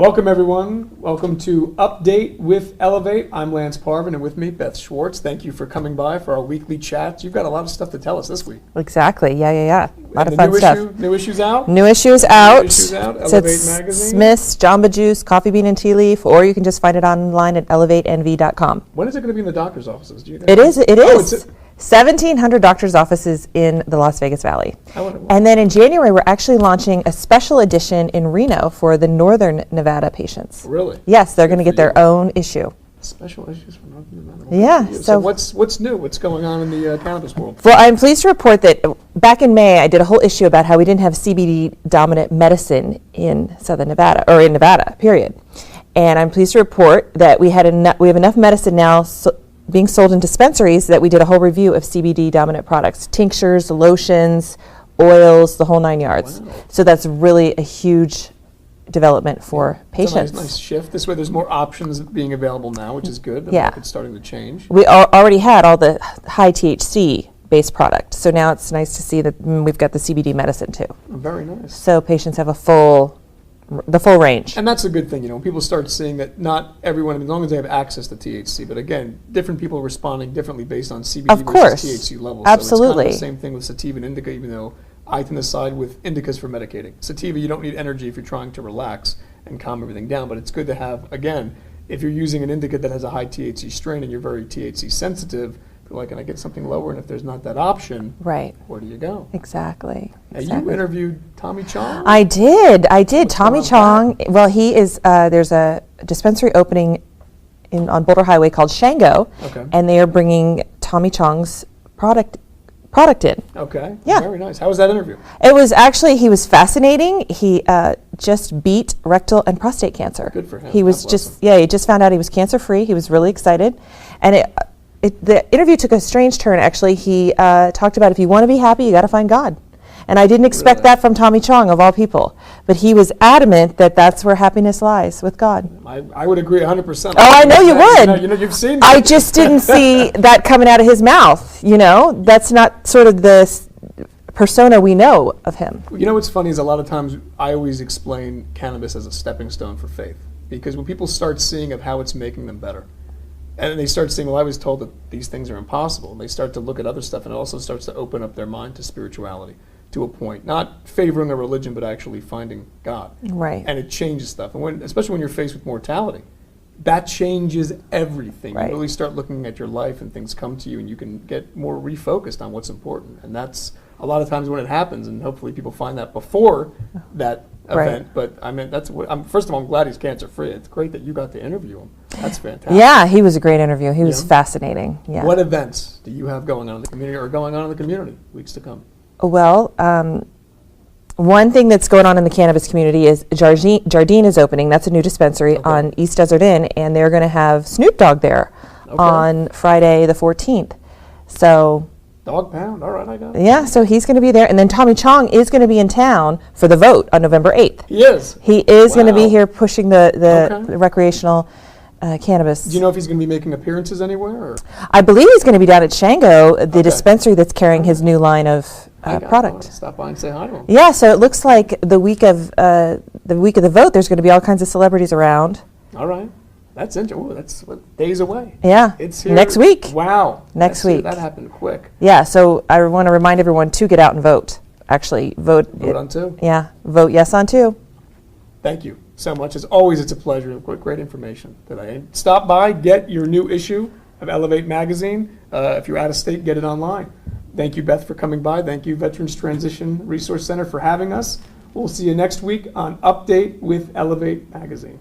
Welcome, everyone. Welcome to UpDate with Elevate. I'm Lance Parvin, and with me, Beth Schartz. Thank you for coming by for our weekly chats. You've got a lot of stuff to tell us this week. Exactly. Yeah. A lot of fun stuff. New issues out? New issues out. Elevate Magazine. Smith's, Jamba Juice, Coffee Bean and Tea Leaf, or you can just find it online at elevatenv.com. When is it going to be in the doctor's offices? Do you know? It is. 1,700 doctor's offices in the Las Vegas Valley. And then in January, we're actually launching a special edition in Reno for the Northern Nevada patients. Really? Yes, they're going to get their own issue. Special issues for Northern Nevada. Yeah. So what's new? What's going on in the cannabis world? Well, I'm pleased to report that back in May, I did a whole issue about how we didn't have CBD-dominant medicine in Southern Nevada, or in Nevada, period. And I'm pleased to report that we have enough medicine now being sold in dispensaries that we did a whole review of CBD-dominant products, tinctures, lotions, oils, the whole 9 yards. Wow. So that's really a huge development for patients. It's a nice shift. This way there's more options being available now, which is good. The market's starting to change. We already had all the high THC-based product, so now it's nice to see that we've got the CBD medicine too. Oh, very nice. So patients have the full range. And that's a good thing, when people start seeing that not everyone, as long as they have access to THC, but again, different people are responding differently based on CBD versus THC levels. Absolutely. So it's kind of the same thing with sativa and indica, even though I tend to side with indicas for medicating. Sativa, you don't need energy if you're trying to relax and calm everything down, but it's good to have, again, if you're using an indica that has a high THC strain and you're very THC sensitive, you're like, can I get something lower? And if there's not that option, right, where do you go? Exactly. You interviewed Tommy Chong? I did. What's Tommy Chong, well, he is, there's a dispensary opening on Boulder Highway called Shango, and they are bringing Tommy Chong's product in. Okay. Yeah. Very nice. How was that interview? It was actually, he was fascinating. He just beat rectal and prostate cancer. Good for him. He was he just found out he was cancer-free. He was really excited. And the interview took a strange turn, actually. He talked about if you want to be happy, you got to find God. And I didn't expect that from Tommy Chong, of all people. But he was adamant that that's where happiness lies, with God. I would agree 100%. Oh, I know you would. You've seen I just didn't see that coming out of his mouth, That's not sort of the persona we know of him. What's funny is a lot of times I always explain cannabis as a stepping stone for faith. Because when people start seeing of how it's making them better, and they start seeing, well, I was told that these things are impossible, and they start to look at other stuff, and it also starts to open up their mind to spirituality. To a point, not favoring a religion, but actually finding God. Right. And it changes stuff. And especially when you're faced with mortality, that changes everything. Right. You really start looking at your life and things come to you and you can get more refocused on what's important. And that's a lot of times when it happens, and hopefully people find that before that event. But I mean, first of all, I'm glad he's cancer-free. It's great that you got to interview him. That's fantastic. Yeah, he was a great interview. He was fascinating. Yeah. What events do you have going on in the community or going on in the community weeks to come? Well, one thing that's going on in the cannabis community is Jardine is opening. That's a new dispensary on East Desert Inn, and they're going to have Snoop Dogg there on Friday the 14th. So, Dog Pound, all right, I got it. Yeah, so he's going to be there, and then Tommy Chong is going to be in town for the vote on November 8th. He is? He is going to be here pushing the recreational cannabis. Do you know if he's going to be making appearances anywhere? Or? I believe he's going to be down at Shango, the dispensary that's carrying his new line of product. Stop by and say hi to him. Yeah, so it looks like the week of the vote, there's going to be all kinds of celebrities around. All right, that's interesting. That's days away. Yeah, it's here next week. Wow, next week. That happened quick. Yeah, so I want to remind everyone to get out and vote. Actually, vote on 2. Yeah, vote yes on 2. Thank you so much. As always, it's a pleasure. Great information today. Stop by, get your new issue of Elevate Magazine. If you're out of state, get it online. Thank you, Beth, for coming by. Thank you, Veterans Transition Resource Center, for having us. We'll see you next week on UpDate with Elevate Magazine.